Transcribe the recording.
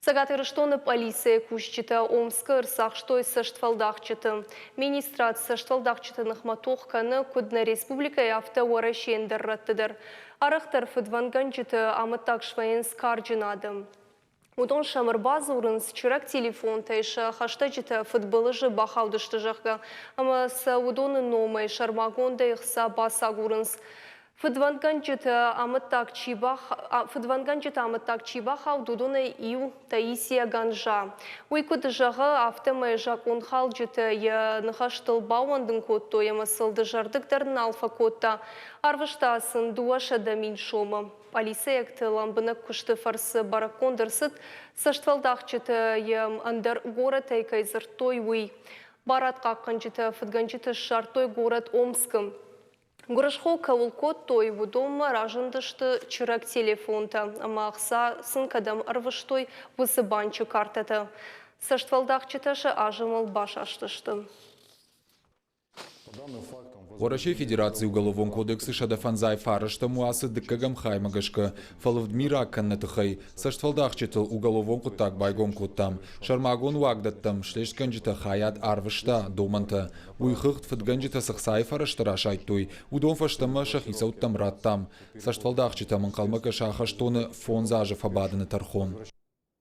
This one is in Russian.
Сагатырыштоны полиция кушчита Омска ырсақштой саштвалдақчыты. Министрат саштвалдақчытынық матоққаны күдні республика авто уарашендір раттыдыр. Арықтар фыдванганчыты амыттақ швайын скарджинады. Удон шамырбазы урынс чырак телефон тайшы хаштачыты футболыжы бахаудышты жаққа. Ама са удоны номай шармагонда иқса баса урынс. Фыдванганчыты амыттақ чибахау дудуны ию Таисия Ганжа. Уйкуды жағы автомай жақун халжыты нұхаштыл бауандың котто емасылды жардықтарын алфа котта. Арвыштасын дуашада min шомы. Полиция әкті ламбыны күшті фарсы баракондырсыд, саштвалдақчыты ем андар город айкайзыртой уй. Барат қаққанчыты фыдганчыты шартой город Омскым. Гурашхо кавулкот той вудома ражындышты чырак телефонта, ама ақса сынкадам арвыштой высыбанчы картата. Саштвалдақчыташы ажымыл баш аштышты. Российской Федерации Уголовного кодекса Шадафанзай Фарашта Муасы Дыкагам Хаймагашка, Фалавдмира Каннатахай, Саштвалдахчитал Уголовом Кутак Байгом Кутам, Шармагон Вагдаттам, Шлешканджита Хаят Арвашта, Доманта, Уйхыхт Фадганджита Сахсай Фараштара Шайтуй, Удом Фаштама Шахисауттам Раттам, Саштвалдахчита Манкалмака Шахаштоны Фонзажа Фабадана Тархон.